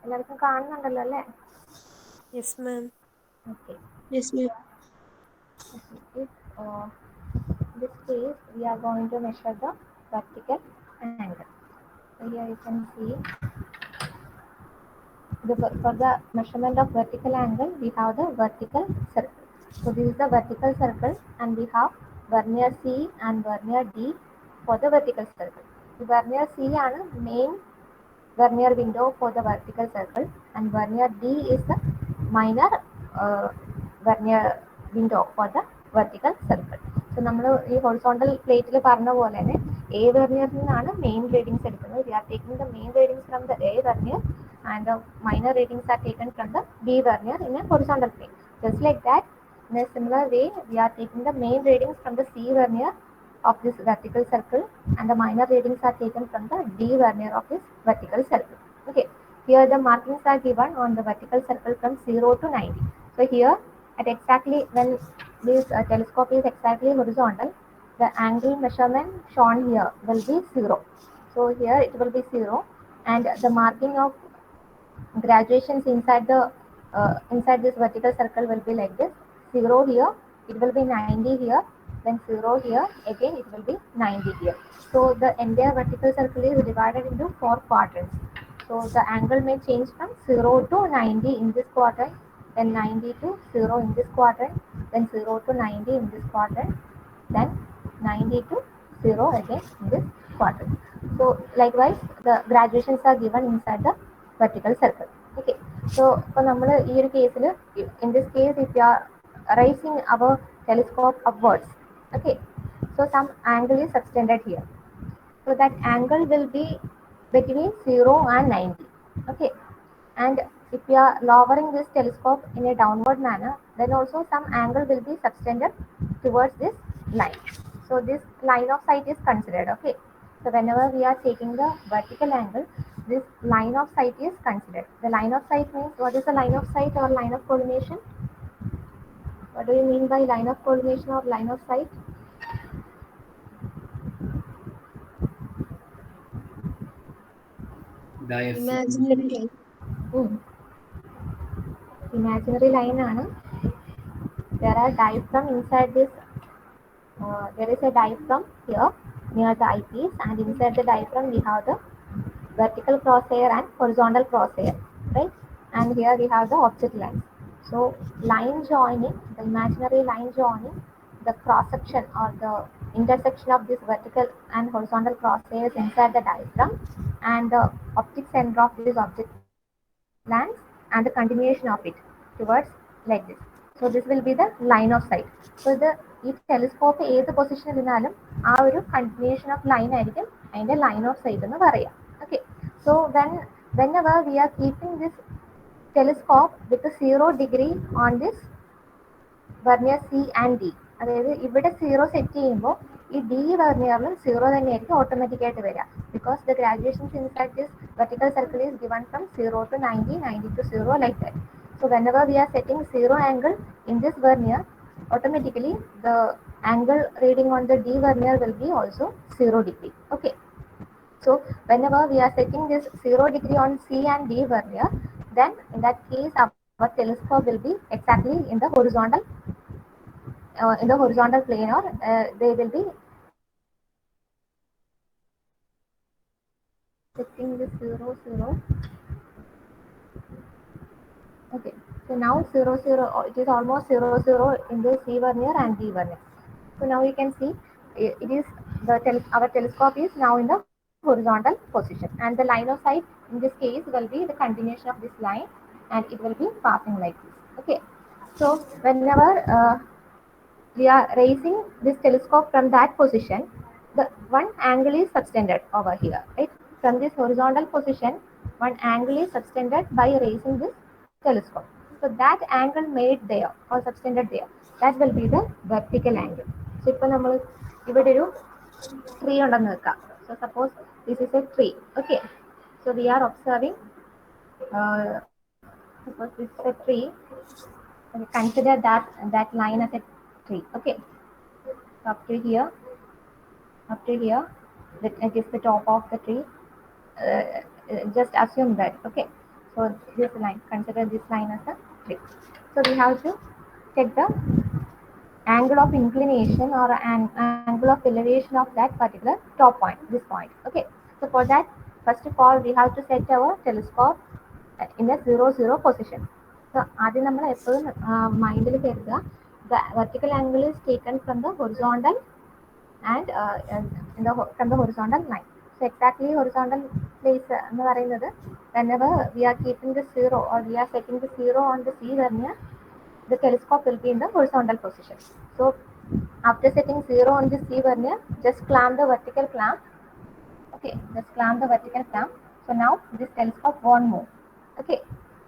എല്ലാവർക്കും കാണുന്നുണ്ടല്ലോ അല്ലേ? Yes, ma'am. Okay. Yes, ma'am. If, this case, we are going to measure the vertical angle. So here you can see for the measurement of vertical angle, we have the vertical circle. So this is the vertical circle, and we have vernier C and vernier D for the vertical circle. The vernier C is main vernier window for the vertical circle, and vernier D is the minor uh, vernier window for the vertical circle. So നമ്മൾ ഈ horizontal പ്ലേറ്റിൽ പറഞ്ഞ പോലെ തന്നെ A വെർനിയറിൽ നിന്നാണ് main readings എടുക്കുന്നത്. We are taking the main readings from the A vernier and the minor readings are taken from the B vernier in a horizontal plane. Just like that, in a similar way, we are taking the main readings from the C vernier of this vertical circle, and the minor readings are taken from the D vernier of this vertical circle. Okay, here the markings are given on the vertical circle from 0 to 90. So here, at exactly when this telescope is exactly horizontal, the angle measurement shown here will be 0. So here it will be 0, and the marking of graduations inside this vertical circle will be like this: 0 here, it will be 90 here, then 0 here, again it will be 90 here. So the entire vertical circle is divided into 4 quadrants. So the angle may change from 0 to 90 in this quadrant, then 90 to 0 in this quadrant, then 0 to 90 in this quadrant, then 90 to 0 again in this quadrant. So likewise, the graduations are given inside the vertical circle. Okay. So for in this case, if you are raising our telescope upwards, okay, so some angle is subtended here. So that angle will be between 0 and 90. Okay. And if we are lowering this telescope in a downward manner, then also some angle will be subtended towards this line. So this line of sight is considered. Okay. So whenever we are taking the vertical angle, this line of sight is considered. The line of sight means, what is the line of sight or line of collimation? What do you mean by line of collimation or line of sight? Diaphragm. Imaginary line. Hmm. Imaginary line ആണ്. There are diaphragm inside this. There is a diaphragm here near the eyepiece, and inside the diaphragm we have the vertical crosshair and horizontal crosshair, right? And here we have the object lens. So line joining, the imaginary line joining, the cross section or the intersection of this vertical and horizontal crosshairs inside the diaphragm, and the optic center of this object lens, and the continuation of it towards like this. So this will be the line of sight. So the ഈ telescope ഏത് പൊസിഷനിൽ ഇരുന്നാലും ആ ഒരു continuation of line ആയിരിക്കും അതിന്റെ line of site എന്ന് പറയാം. Okay. So whenever we are keeping this telescope with a 0 degree on this vernier C and D, അതായത് ഇവിടെ 0 സെറ്റ് ചെയ്യുമ്പോൾ ഈ ഡി വെർനിയറിലും 0 തന്നെയായിരിക്കും ഓട്ടോമാറ്റിക് ആയിട്ട് വരിക. Because the graduations inside this vertical circle is given from 0 to 90, 90 to 0, like that. So whenever we are setting 0 angle in this vernier, automatically the angle reading on the D vernier will be also 0 degree. Okay. So whenever we are setting this 0 degree on C and D vernier, then in that case our telescope will be exactly in the horizontal plane, or they will be setting this 0 0. Okay, so now 0 0, it is almost 0 0 in the C vernier and D vernier. So now you can see it is our telescope is now in the horizontal position, and the line of sight in this case will be the continuation of this line, and it will be passing like this. Okay, so whenever we are raising this telescope from that position, the one angle is subtended over here, right? From this horizontal position, one angle is subtended by raising this telescope. So that angle made there or subtended there, that will be the vertical angle. So ഇപ്പോൾ നമ്മൾ ഇവിടെ ഒരു tree ഉണ്ടെന്ന് വെക്കാം. So suppose this is a tree. Okay. So we are observing, suppose this is a tree. Consider that line as a tree. Okay. Up to here, that it is the top of the tree. Just assume that. Okay. So this line, consider this line as a trick. So we have to check the angle of inclination or an angle of elevation of that particular top point, this point. Okay. So for that, first of all, we have to set our telescope in a 0 0 position. So ആദ്യം നമ്മൾ എപ്പോഴും മൈൻഡിൽ കരുതുക the vertical angle is taken from the horizontal and from the horizontal line. So exactly horizontal place എന്ന് പറയുന്നത് whenever we are keeping the zero or we are setting the zero on the C vernier, the telescope will be in the horizontal position. So after setting zero on the C vernier, just clamp the vertical clamp. Okay, just clamp the vertical clamp. So now this telescope won't move. Okay,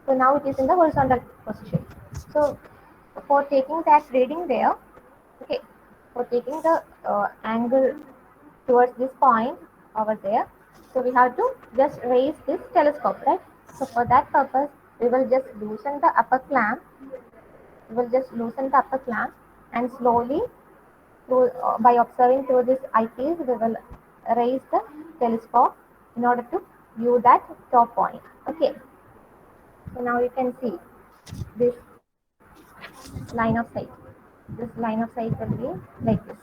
so now it is in the horizontal position. So for taking that reading there, okay, for taking the angle towards this point over there, so we have to just raise this telescope, right? So for that purpose, we will just loosen the upper clamp. We will just loosen the upper clamp and slowly, by observing through this eyepiece, we will raise the telescope in order to view that top point. Okay, so now you can see this line of sight. This line of sight will be like this.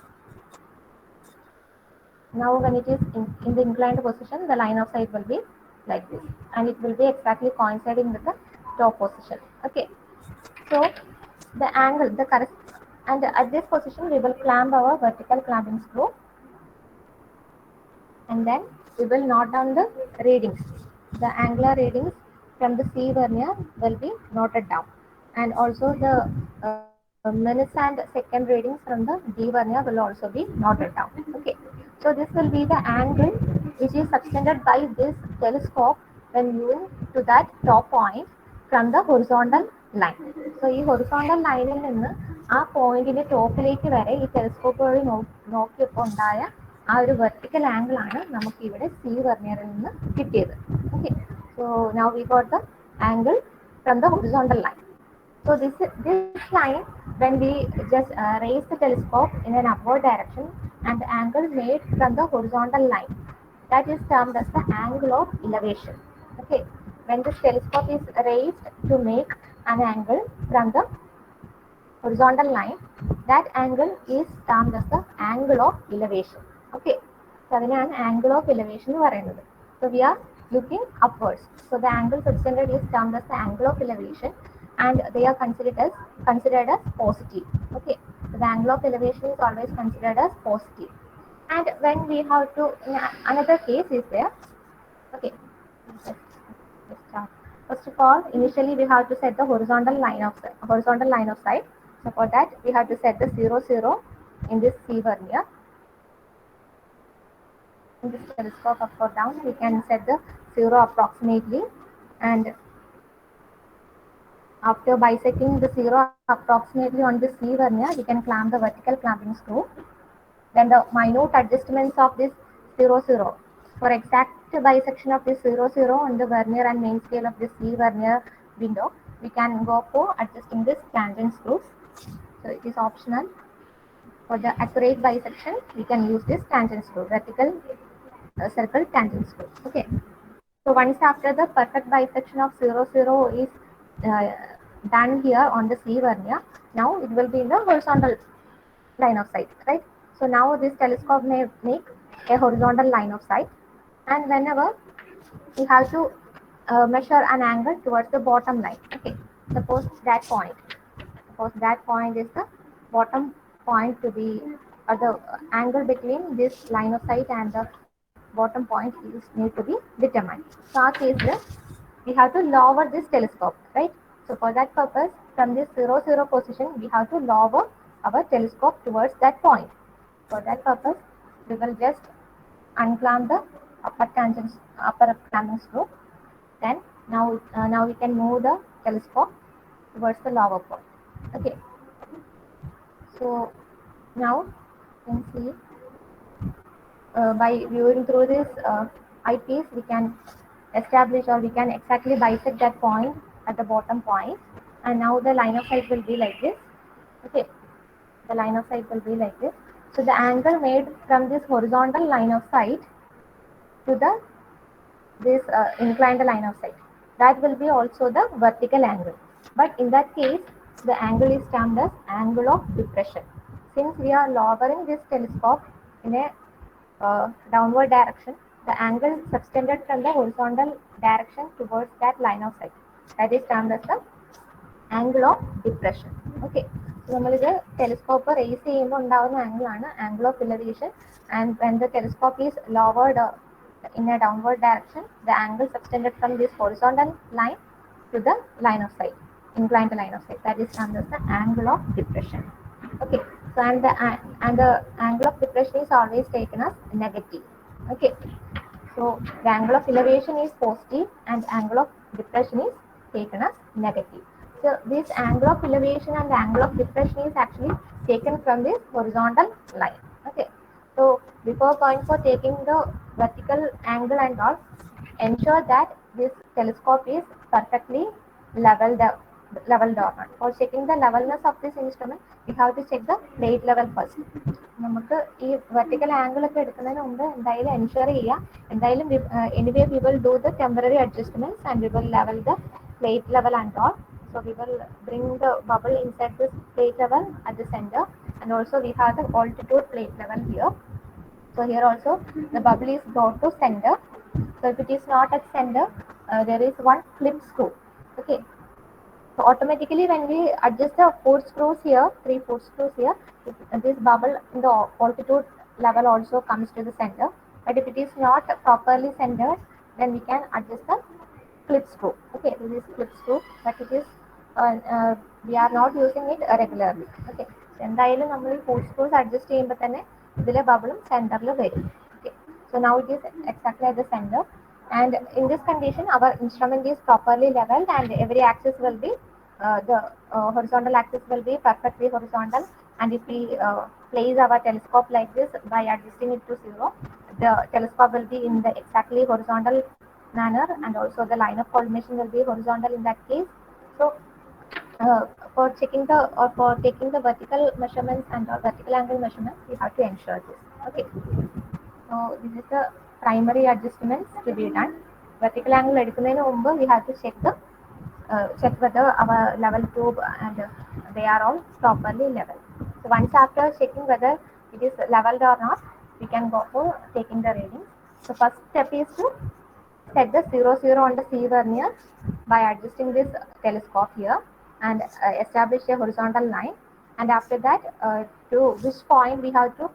Now when it is in the inclined position, the line of sight will be like this, and it will be exactly coinciding with the top position. Okay, so the angle, and at this position we will clamp our vertical clamping screw, and then we will note down the readings. The angular readings from the C vernier will be noted down, and also the minutes and second readings from the D vernier will also be noted down. Okay, so this will be the angle which is subtended by this telescope when viewing to that top point from the horizontal line. So ഈ horizontal ലൈനിൽ നിന്ന് ആ പോയിന്റിന്റെ ടോപ്പിലേക്ക് വരെ ഈ telescope വഴി നോക്കിയപ്പോൾ ഉണ്ടായ ആ ഒരു വെർട്ടിക്കൽ ആംഗിൾ ആണ് നമുക്ക് ഇവിടെ സി വെർനിയറിൽ നിന്ന് കിട്ടിയത്. Okay, so now we got the angle from the horizontal line. So this line, when we just raise the telescope in an upward direction, and the angle made from the horizontal line, that is termed as the angle of elevation. Okay, when this telescope is raised to make an angle from the horizontal line, that angle is termed as the angle of elevation. Okay, so അതിനാണ് angle of elevation എന്ന് പറയുന്നത്. So we are looking upwards. So the angle subtended is termed as the angle of elevation, and they are considered as positive. Okay, so the angle of elevation is always considered as positive. And when we have to, another case is there. Okay, let's start. First of all, initially we have to set the horizontal line of sight. So for that, we have to set the 0 0 in this C vernier. In this telescope up or down, we can set the 0 approximately, and after bisecting the 0 approximately on the C vernier, we can clamp the vertical clamping screw. Then the minute adjustments of this 0 0. For exact bisection of this 0 0 on the vernier and main scale of the C vernier window, we can go for adjusting this tangent screws. So it is optional. For the accurate bisection, we can use this tangent screw, vertical circle tangent screw. Okay. So once after the perfect bisection of 0 0 is uh, done here on the C vernier, now it will be in the horizontal line of sight, right? So now this telescope may make a horizontal line of sight, and whenever we have to measure an angle towards the bottom line. Okay, suppose that point is the bottom point to be, the angle between this line of sight and the bottom point is need to be determined. So our case is we have to lower this telescope, right? So for that purpose, from this 0 0 position, we have to lower our telescope towards that point. For that purpose, we will just unclamp the upper clamping screw. Then now we can move the telescope towards the lower point. Okay. So now you can see by viewing through this eyepiece, we can establish or we can exactly bisect that point at the bottom point. And now the line of sight will be like this. Okay, the line of sight will be like this. So the angle made from this horizontal line of sight to the this inclined line of sight, that will be also the vertical angle. But in that case, the angle is termed as angle of depression. Since we are lowering this telescope in a downward direction, the angle subtended from the horizontal direction towards that line of sight. That is termed as the angle of depression. Okay. So നമ്മളിത് telescope raise ചെയ്യുമ്പോൾ ഉണ്ടാവുന്ന angle ആണ് angle of elevation, and when the telescope is lowered in a downward direction, the angle subtended from this horizontal line to the line of sight, inclined line of sight, that is termed as the angle of depression. Okay. So and the angle of depression is always taken as negative. Okay. So the angle of elevation is positive and angle of depression is taken as negative. So this angle of elevation and the angle of depression is actually taken from this horizontal line. Okay. So before going for taking the vertical angle and all, ensure that this telescope is perfectly leveled leveled or not. For checking the levelness of this instrument, we have to check the plate level first. നമുക്ക് ഈ vertical angle ഒക്കെ എടുക്കുന്നതിന് മുമ്പ് എന്തായാലും ensure ചെയ്യുക, എന്തായാലും anyway we will do the temporary adjustments and we will level the plate level and all. So we will bring the bubble inside this plate level at the center, and also we have the altitude plate level here. So here also the bubble is brought to center. So if it is not at center, there is one clip screw. Okay. So automatically when we adjust the 4 screws here, 3 4 screws here, this bubble in the altitude level also comes to the center. But if it is not properly centered, then we can adjust the clip screw. Okay, this is clip screw, but it is we are not using it regularly. Okay, എന്തായാലും നമ്മൾ 4 screws adjust ചെയ്യുമ്പോൾ തന്നെ ഇതിലെ ബബിളും സെന്ററിൽ വരും. Okay, so now it is exactly at the center, and in this condition our instrument is properly leveled and every axis will be the horizontal axis will be perfectly horizontal. And if we place our telescope like this by adjusting it to 0, the telescope will be in the exactly horizontal manner, and also the line of collimation will be horizontal in that case. So for checking the or for taking the vertical measurements and vertical angle measurements, we have to ensure this. Okay. So this is the primary adjustments to be done. Vertical angle എടുക്കുന്നതിന് മുമ്പ് we have to check whether our level tube and they are all properly leveled. So once after checking whether it is leveled or not, we can go for taking the readings. So first step is to set the 0 on the C vernier by adjusting this telescope here and establish a horizontal line. And after that, to which point we have to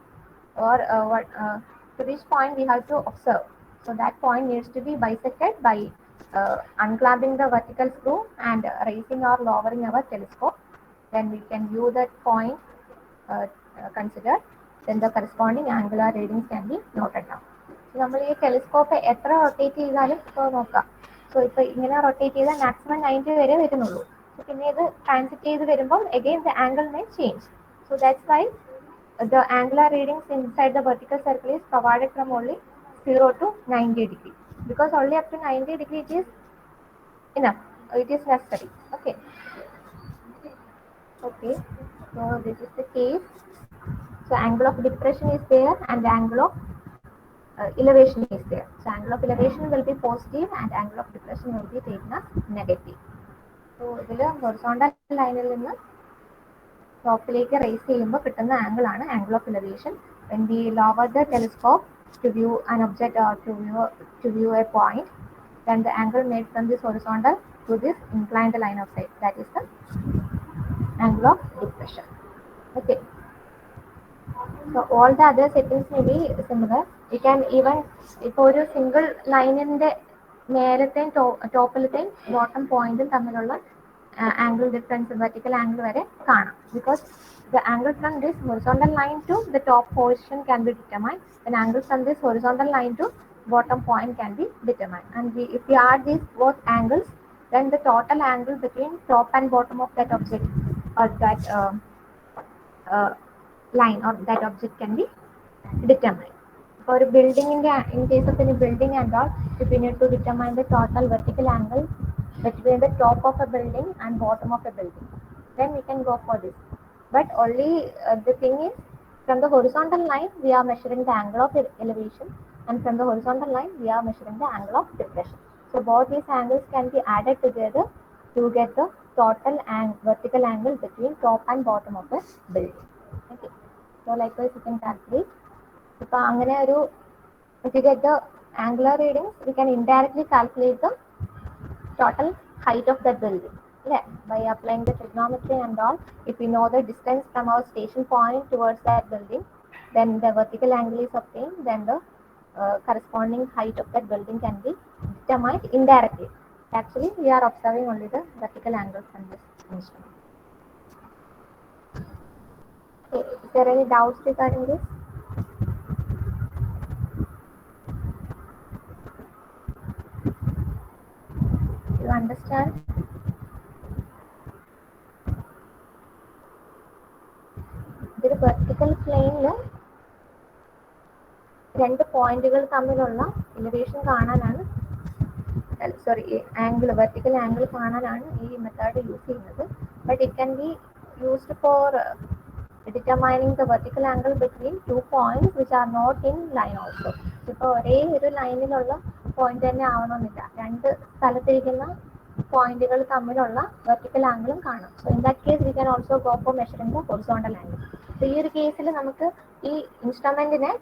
to which point we have to observe. So that point needs to be bisected by unclamping the vertical screw and raising or lowering our telescope. Then we can view that point considered. Then the corresponding angular readings can be noted down. നമ്മൾ ഈ telescope എത്ര rotate ചെയ്താലും ഇപ്പോൾ നോക്കാം. So ഇപ്പോൾ ഇങ്ങനെ rotate ചെയ്താൽ maximum 90 വരെ വരുന്നുള്ളൂ. പിന്നെ ഇത് ട്രാൻസിറ്റ് ചെയ്ത് വരുമ്പോൾ again the angle may change. So that's why the angular readings inside the vertical circle is provided from only 0 to 90 degree, because only up to 90 degree it is enough, it is necessary. Okay. Okay, so this is the case. So angle of depression is there and the angle of elevation is there. So angle of elevation will be positive and angle of depression will be taken as negative. So ഇതിൽ horizontal ലൈനിൽ നിന്ന് ടോപ്പിലേക്ക് raise ചെയ്യുമ്പോൾ കിട്ടുന്ന angle ആണ് angle of elevation. when we lower the telescope to view an object or to view a point, then the angle made from this horizontal to this inclined line of sight, that is the angle of depression. Okay, so all the other settings may be similar. You can even ഇപ്പോൾ ഒരു single ലൈനിന്റെ മേലത്തെയും ടോപ്പിലത്തെയും bottom പോയിന്റും തമ്മിലുള്ള angle difference, vertical angle വരെ കാണാം, because the angle from this horizontal line to the top portion can be determined, and angle from this horizontal line to bottom point can be determined. And if we add these both angles, then the total angle between top and bottom of that object or that line or that object can be determined. For a building, in case of any building and all, if we need to determine the total vertical angle between the top of a building and bottom of a building, then we can go for this. But only the thing is, from the horizontal line we are measuring the angle of elevation, and from the horizontal line we are measuring the angle of depression. So So both these angles can be added together to get the total vertical angle between top and bottom of the building. Okay. So likewise you can calculate. If you get the angular readings, we can indirectly calculate the total height of that building. Yeah, by applying the trigonometry and all, if we know the distance from our station point towards that building, then the vertical angle is obtained, then the corresponding height of that building can be determined indirectly. Actually, we are observing only the vertical angle from this instrument. Okay, is there any doubts regarding this? You understand? ഇതൊരു vertical പ്ലെയിനിൽ രണ്ട് പോയിന്റുകൾ തമ്മിലുള്ള elevation കാണാനാണ്, vertical angle കാണാനാണ് ഈ method use ചെയ്യുന്നത്. But it can be used for determining the vertical angle between two points which are not in line also. ഇപ്പോൾ ഒരേ ഒരു ലൈനിലുള്ള പോയിന്റ് തന്നെ ആവണമെന്നില്ല, രണ്ട് സ്ഥലത്തിരിക്കുന്ന പോയിന്റുകൾ തമ്മിലുള്ള വെർട്ടിക്കൽ ആംഗിളും കാണും. So in that case we can also go for measuring the horizontal angle. So ഈ ഒരു കേസിൽ നമുക്ക് ഈ ഇൻസ്ട്രുമെന്റിനെ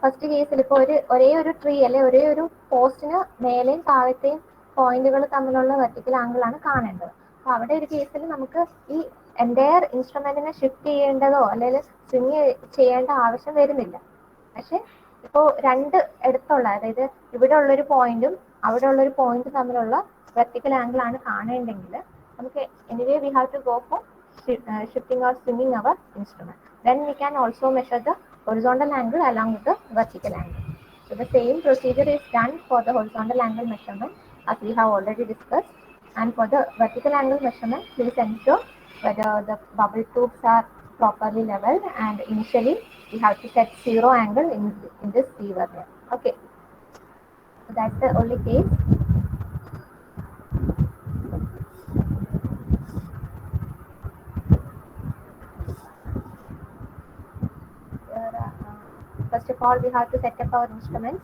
ഫസ്റ്റ് കേസിൽ ഇപ്പോൾ ഒരേ ഒരു ട്രീ അല്ലെ ഒരേ ഒരു പോസ്റ്റിന് മേലെയും താഴത്തെയും പോയിന്റുകൾ തമ്മിലുള്ള വെർട്ടിക്കൽ ആംഗിൾ ആണ് കാണേണ്ടത്. അപ്പോൾ അവിടെ ഒരു കേസിൽ നമുക്ക് ഈ എൻ്റയർ ഇൻസ്ട്രുമെന്റിനെ ഷിഫ്റ്റ് ചെയ്യേണ്ടതോ അല്ലെങ്കിൽ സ്വിങ് ചെയ്യേണ്ട ആവശ്യം വരുന്നില്ല. പക്ഷെ ഇപ്പോൾ രണ്ട് അടുത്തുള്ള, അതായത് ഇവിടെ ഉള്ളൊരു പോയിന്റും അവിടെ ഉള്ളൊരു പോയിന്റും തമ്മിലുള്ള വെർട്ടിക്കൽ ആംഗിൾ ആണ് കാണേണ്ടെങ്കിൽ നമുക്ക് anyway we have to go for shifting or swinging our instrument. Then we can also measure the horizontal angle along with the vertical angle. So the same procedure is done for the horizontal angle measurement as we have already discussed. And for the vertical angle measurement, please ensure whether the bubble tubes are properly leveled, and initially we have to set 0 angle in this C vernier. Okay, so that's the only case. First of all, we have to set up our instruments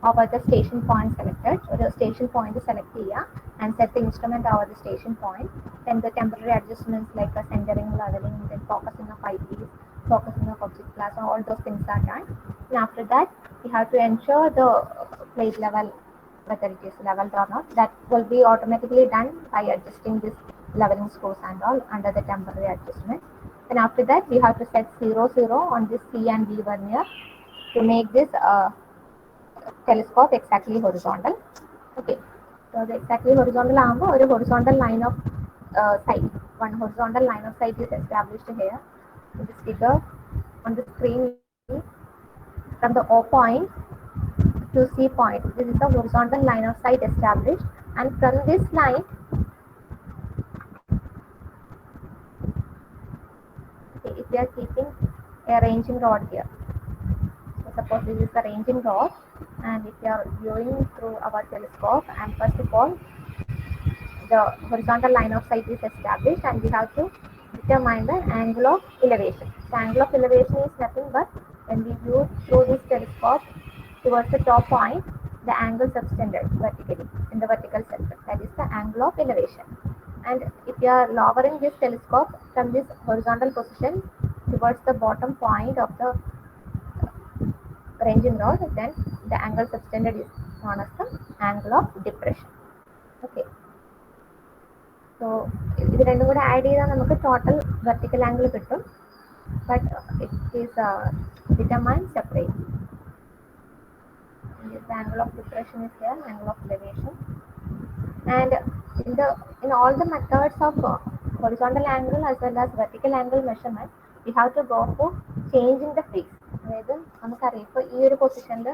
over the station point selected. So the station point is selected here and set the instrument over the station point. Then the temporary adjustments like the centering, leveling, then focusing of eyepiece, focusing of object class, all those things are done. And after that, we have to ensure the plate level, whether it is leveled or not. That will be automatically done by adjusting this leveling screws and all under the temporary adjustment. And after that, we have to set 0, 0 on this C and D vernier to make this telescope exactly horizontal. Okay, so the exactly horizontal arm or a horizontal line of sight. One horizontal line of sight is established here in this figure on the screen. From the O point to C point, this is the horizontal line of sight established, and from this line, okay, if we are keeping a ranging rod here, so suppose this is the ranging rod, and if we are viewing through our telescope, and first of all the horizontal line of sight is established, and we have to determine the angle of elevation. The angle of elevation is nothing but when we view through this telescope towards the top point, the angle subtended vertically in the vertical circle. That is the angle of elevation. And if you are lowering this telescope from this horizontal position towards the bottom point of the ranging rod, then the angle subtended is known as the angle of depression. Okay. So ഇത് രണ്ടും കൂടെ add ചെയ്താൽ നമുക്ക് total vertical angle കിട്ടും. But it is determined separately. This angle of depression is here, angle of elevation. And in all the methods of horizontal angle as well as vertical angle measurement, we have to go for changing the phase. അതായത് നമുക്കറിയാം ഇപ്പോൾ ഈ ഒരു പൊസിഷനിൽ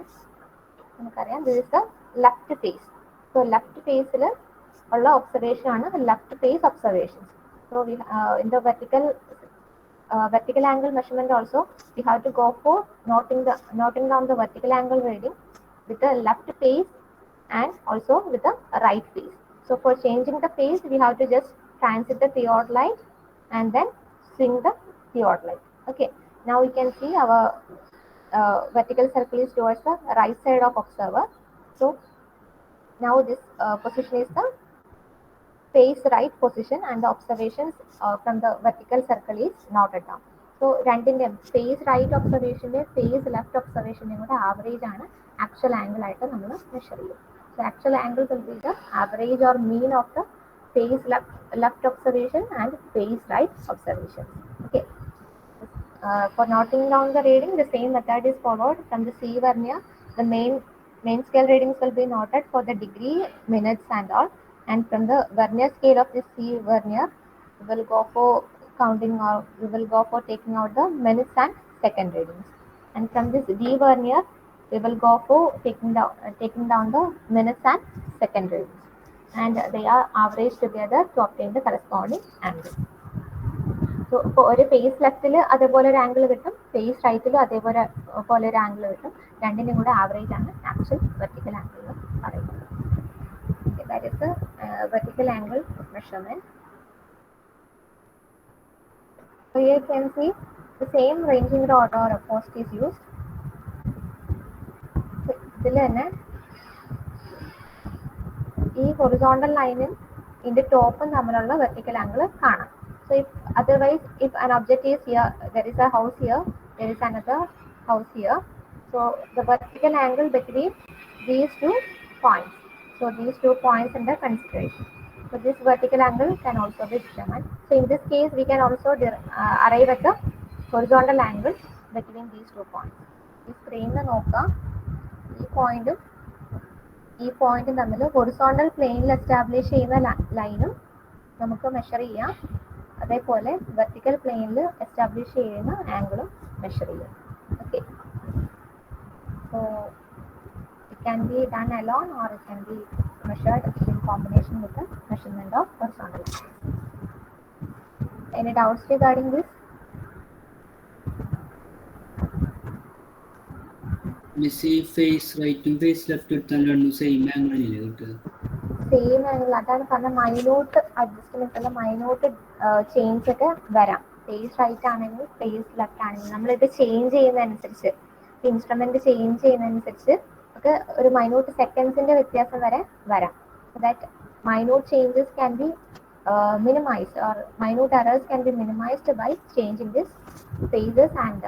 നമുക്കറിയാം this is the left phase. So left phase ഉള്ള observation ആണ് left phase observation. So in the vertical angle measurement also we have to go for noting down the vertical angle reading with the left face and also with the right face. So for changing the phase, we have to just transit the theodolite and then swing the theodolite. Okay, now we can see our vertical circle is towards the right side of observer. So now this position is the face right position and the observations from the vertical circle is noted down. So രണ്ടിന്റെ face right ഒബ്സർവേഷന്റെ face left ഒബ്സർവേഷന്റെ കൂടെ average ആണ് actual angle ആയിട്ട് നമ്മൾ measure ചെയ്യും. So actual angle will be the average or mean of the phase left observation and phase right observation. Okay. For noting down the reading, the same method is followed. From the C vernier, the main scale readings will be noted for the degree, minutes, and all. And from the vernier scale of the C vernier, we will go for counting or we will go for taking out the minutes and second readings. And from this D vernier, we will go for taking down the minutes and second readings. And they are averaged together to obtain the corresponding angle. So ഇപ്പോൾ ഒരു face ലെഫ്റ്റിൽ അതേപോലെ ഒരു angle കിട്ടും, face റൈറ്റിലും അതേപോലെ ഒരു angle കിട്ടും. രണ്ടിനും കൂടെ ആവറേജ് ആണ് ആക്ച്വൽ വെർട്ടിക്കൽ ആംഗിൾ എന്ന് പറയുന്നത്. That is the vertical angle measurement. So here you can see the same ranging rod or post is used. ഇതിൽ തന്നെ ഈ ഹൊറിസോണ്ടൽ ലൈനും ഇതിന്റെ ടോപ്പും തമ്മിലുള്ള വെർട്ടിക്കൽ ആംഗിൾ കാണാം. So if an object is here, there is a house here, there is another house here. So the vertical angle between these two points. So these 2 points under consideration. So this vertical angle can also be determined. So in this case, we can also arrive at the horizontal angle between these 2 points. ഈ സ്ക്രീനിൽ നോക്കാം, ഈ പോയിന്റും തമ്മിൽ horizontal പ്ലെയിനിൽ establish ചെയ്യുന്ന ലൈനും നമുക്ക് മെഷർ ചെയ്യാം. അതേപോലെ വെർട്ടിക്കൽ പ്ലെയിനിൽ എസ്റ്റാബ്ലിഷ് ചെയ്യുന്ന ആംഗിളും മെഷർ ചെയ്യാം. Okay, so it can be done alone or it can be measured in combination with the measurement of horizontal. Any doubts regarding this? Miss face റൈറ്റും ഫേസ് ലെഫ്റ്റ് എടുത്താൽ രണ്ടും same angle അല്ലേ കിട്ടുക? Same angle, അതാണ് പറഞ്ഞ minute adjustment അല്ല, minute change ഒക്കെ വരാം. ഫേസ് റൈറ്റ് ആണെങ്കിൽ ഫേസ് ലെഫ്റ്റ് ആണെങ്കിൽ നമ്മളിത് ചേഞ്ച് ചെയ്യുന്നതനുസരിച്ച്, ഇൻസ്ട്രുമെന്റ് ചേഞ്ച് ചെയ്യുന്നതനുസരിച്ച് ഒക്കെ ഒരു മൈന്യൂട്ട് സെക്കൻഡ്സിന്റെ വ്യത്യാസം വരെ വരാം. So that minute changes can be minimized or minute errors can be minimized by changing these phases and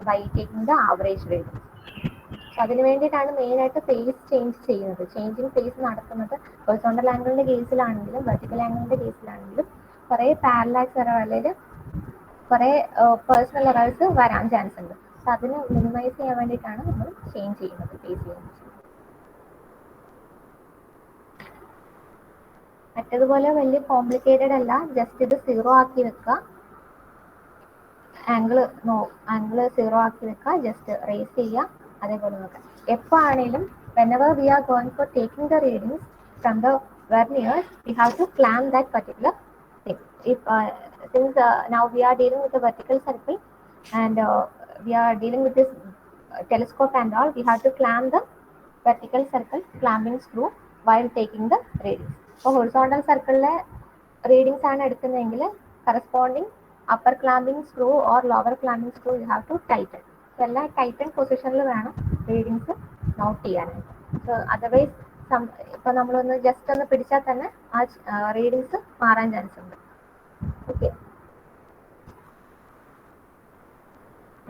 by taking the average reading. So അതിന് വേണ്ടിയിട്ടാണ് മെയിനായിട്ട് ഫേസ് ചേഞ്ച് ചെയ്യുന്നത്. ചേഞ്ചിങ് ഫേസ് നടക്കുന്നത് ഹൊറിസോണ്ടൽ ആംഗിളിന്റെ കേസിലാണെങ്കിലും വെർട്ടിക്കൽ ആംഗിളിന്റെ കേസിലാണെങ്കിലും കുറേ parallax error അല്ലെങ്കിൽ കുറേ personal errors വരാൻ chance ഉണ്ട്. സോ അതിന് മിനിമൈസ് ചെയ്യാൻ വേണ്ടിയിട്ടാണ് നമ്മൾ ചേഞ്ച് ചെയ്യുന്നത്, ഫേസ് ചെയ്യുന്നത്. മറ്റതുപോലെ വലിയ കോംപ്ലിക്കേറ്റഡ് അല്ല, ജസ്റ്റ് ഇത് 0 ആക്കി വെക്കുക, ആംഗിള് 0 ആക്കി വെക്കുക, ജസ്റ്റ് റേസ് ചെയ്യുക, അതേപോലെ നോക്കാം. എപ്പോൾ ആണെങ്കിലും whenever we are going for taking the readings from the verniers, we have to clamp that particular thing. Since now we are dealing with the vertical circle and we are dealing with this telescope and all, we have to clamp the vertical circle clamping screw while taking the readings. അപ്പോൾ horizontal സർക്കിളിലെ readings ആണ് എടുക്കുന്നതെങ്കിൽ corresponding upper clamping screw or lower clamping screw you have to tighten. So എല്ലാം tighten പൊസിഷനിൽ വേണം readings note ചെയ്യാനായിട്ട്. So otherwise ഇപ്പം നമ്മളൊന്ന് ജസ്റ്റ് ഒന്ന് പിടിച്ചാൽ തന്നെ ആ റീഡിങ്സ് മാറാൻ ചാൻസ് ഉണ്ട്. Okay,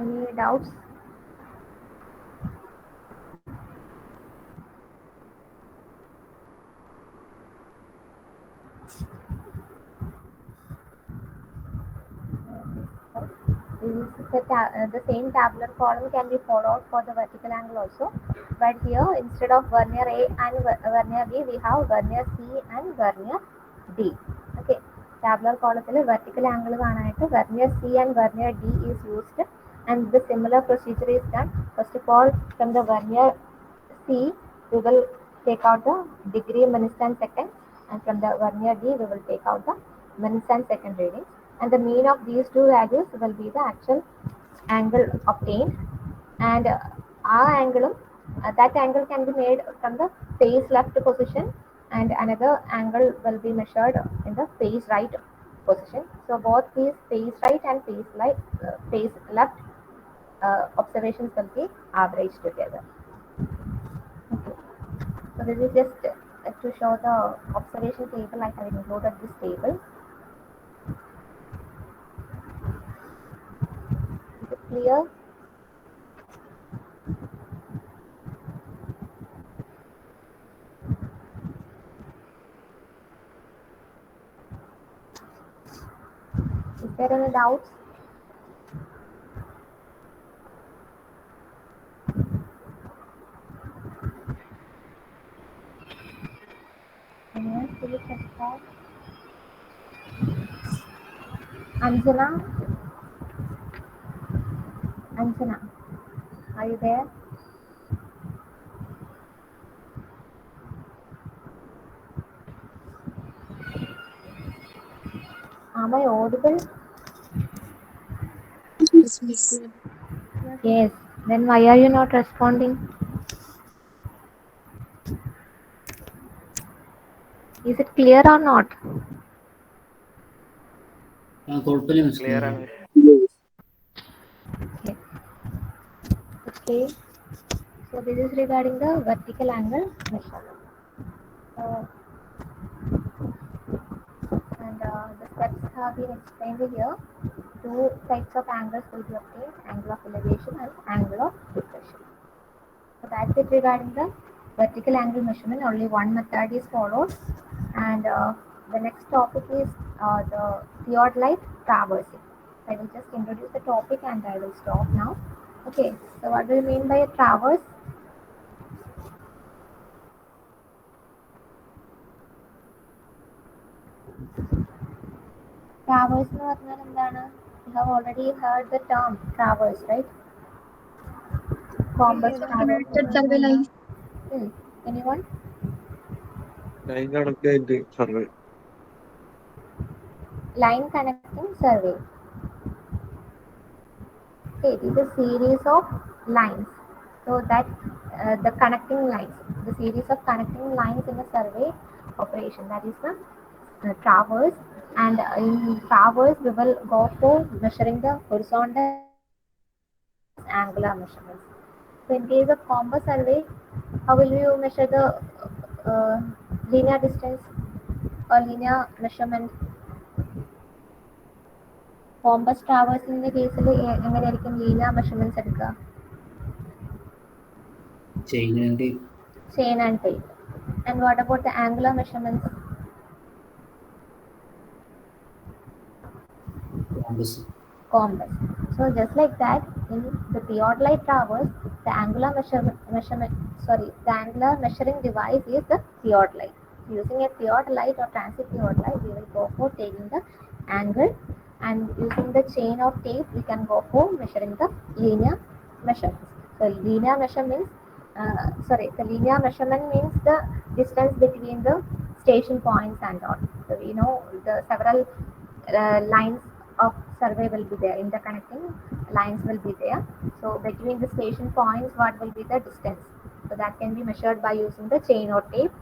any doubts? The same tabular column can be followed for the vertical angle also, but here instead of vernier A and vernier B, we have vernier C and vernier D. Okay, tabular column vertical angle കാണാനായിട്ട് vernier C and vernier D is used, and the similar procedure is done. First of all, from the vernier C, we will take out the degree, minutes and seconds, and from the vernier D, we will take out the minutes and second readings. And the mean of these two values will be the actual angle obtained, and our angle, that angle can be made from the face left position, and another angle will be measured in the face right position. So both these face right and face left observations will be averaged together. Okay. So So this is just to show the observation table. I have included this table. Is it clear? Is there any doubts? Anyone? Will you check that? Anjana? Anjana, are you there? Am I audible? Yes, ma'am. Yes. Then why are you not responding? Is it clear or not? കുഴപ്പമില്ല miss. Clear ആണ്. Okay. So this is regarding the vertical angle measurement. The steps have been explained here. Two types of angles will be obtained: angle of elevation and angle of depression. So that's it regarding the vertical angle measurement. Only one method is followed, and the next topic is the theodolite traversing. I will just introduce the topic and I will stop now. Okay, so what do you mean by a traverse? Traverse എന്ന് പറഞ്ഞാൽ എന്താണ്? You have already heard the term traverse, right? Compass traverse. Survey line. Anyone? Line കണക്കായിട്ട് survey. Line connecting survey. Okay, it is a series of lines. So that the connecting lines, the series of connecting lines in a survey operation, that is the traverse. And in traverse, we will go for measuring the horizontal angular measurements. So in case of compass survey, how will you measure the linear distance or linear measurement? Compass traversing കേസിൽ എങ്ങനെയായിരിക്കും linear measurements എടുക്കുക? Chain and tape. Chain and tape. And what about the angular measurements? Compass. So just like that, in the theodolite traverse, the angular measuring device is the theodolite. Using a theodolite or transit theodolite, we will go for taking the angle, and using the chain of tape, we can go for measuring the linear measurements. So linear measurement the linear measurement means the distance between the station points and all. So we know the several lines of survey will be there, interconnecting lines will be there. So between the station points, what will be the distance? So that can be measured by using the chain or tape,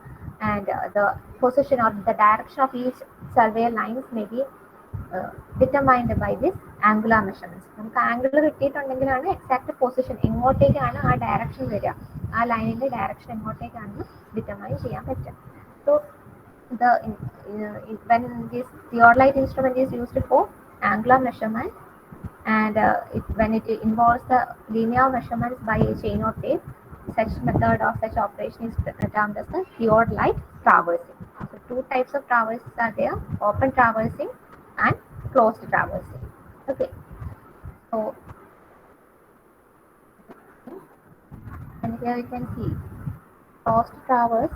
and the position or the direction of each survey lines may be determined by this angular measurements. നമുക്ക് angle കിട്ടിയിട്ടുണ്ടെങ്കിലാണ് exact position എങ്ങോട്ടേക്കാണ് ആ direction വരിക, ആ ലൈനിന്റെ direction എങ്ങോട്ടേക്കാണെന്ന് determine ചെയ്യാൻ പറ്റും. So when this theodolite instrument is used for angular measurement, and when it involves the linear measurements by a chain or tape, such method or such operation is termed as the theodolite traversing. So two types of traverses are there: open traversing and closed traversing. Okay, so and here you can see closed traverse.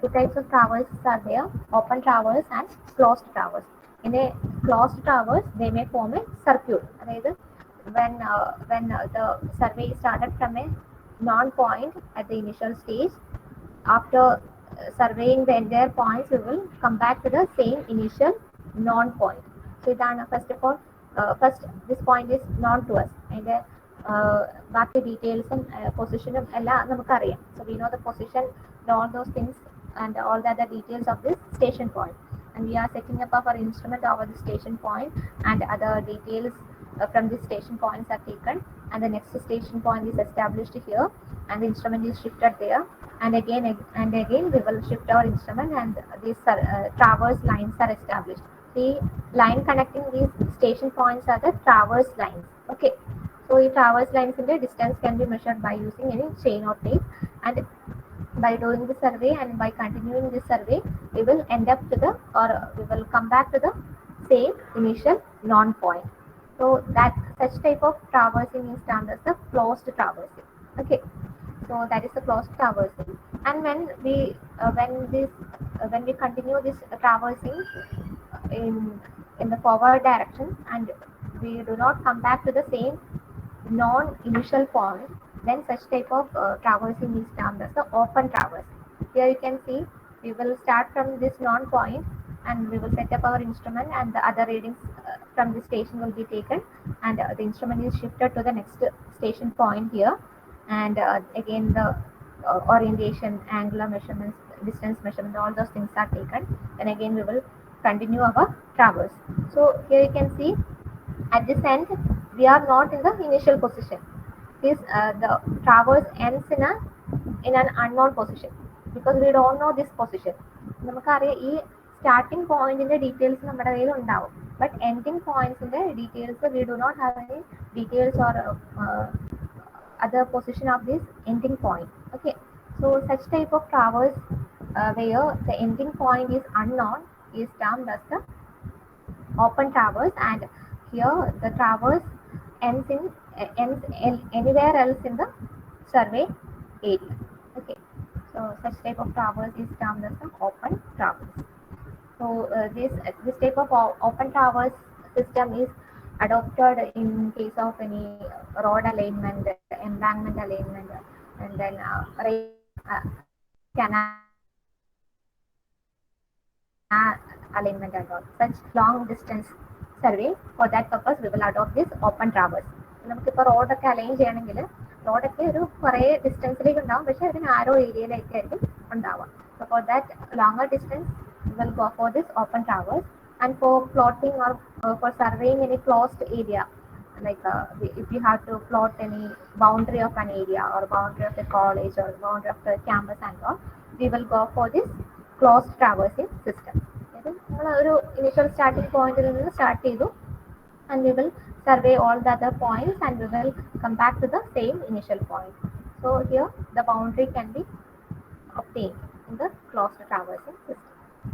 Two types of traverses are there: open traverse and closed traverse. In a closed traverse, they may form a circuit. Rather, when the survey is started from a non-point at the initial stage, after surveying the entire points, we will come back to the same initial non-point. So first of all, this point is known to us, and ബാക്കി ഡീറ്റെയിൽസും പൊസിഷനും എല്ലാം നമുക്കറിയാം. So we know the position, all those things, and all the other details of this station point, and we are setting up our instrument over the station point, and other details from these station points are taken, and the next station point is established here, and the instrument is shifted there, and again we will shift our instrument, and these traverse lines are established. The line connecting these station points are the traverse lines. Okay, so the traverse lines in the distance can be measured by using any chain or tape, and by doing the survey and by continuing this survey, we will end up to the, or we will come back to the same initial non-point. So that such type of traversing is termed as the closed traversing. Okay, so that is the closed traversing. And when we continue this traversing in the forward direction, and we do not come back to the same non-initial point, then such type of traversing is termed as the open traversing. Here you can see we will start from this non-point, and we will set up our instrument, and the other readings from the station will be taken, and the instrument is shifted to the next station point here, and again the orientation, angular measurements, distance measurement, all those things are taken, and again we will continue our traverse. So here you can see at this end we are not in the initial position. This the traverse ends in an unknown position, because we don't know this position. നമുക്കറിയാം ഈ starting പോയിന്റിന്റെ details നമ്മുടെ കയ്യിൽ ഉണ്ടാവും, but ending പോയിന്റ്സിന്റെ details we do not have any details or other position of this ending point. Okay, so such type of traverse where the ending point is unknown is termed as the open traverse, and here the traverse ends anywhere else in the survey area. Okay, so such type of traverse is termed as the open traverse. So this type of open traverse system is adopted in case of any road alignment, embankment alignment, and then canal alignment and all. Such long distance survey, for that purpose we will adopt this open traverse. നമുക്കിപ്പോൾ റോഡൊക്കെ align ചെയ്യണമെങ്കിൽ റോഡൊക്കെ ഒരു കുറേ ഡിസ്റ്റൻസിലേക്ക് ഉണ്ടാവും, പക്ഷേ ഒരു narrow ഏരിയയിലേക്കായിരിക്കും ഉണ്ടാവുക. So for that longer distance we will go for this open traverse. And for plotting or for surveying any closed area, like if you have to plot any boundary of an area or boundary of the college or boundary of the campus and all, we will go for this closed traversing system. നമ്മൾ ഒരു initial starting പോയിന്റിൽ നിന്ന് start ചെയ്തു, and we will survey all the other points, and we will come back to the same initial point. So here the boundary can be obtained in the closed traversing system.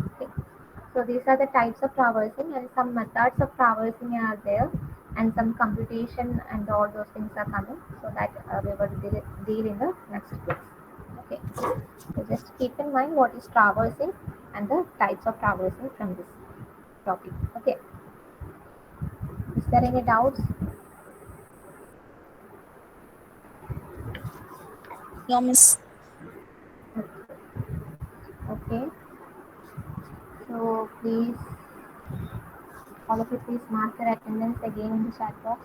Okay. So these are the types of traversing, and some methods of traversing are there, and some computation and all those things are coming, so that we will deal in the next class. Okay, so just keep in mind what is traversing and the types of traversing from this topic. Okay, is there any doubts? No, miss. Okay, so please, all of you, please mark your attendance again in the chat box.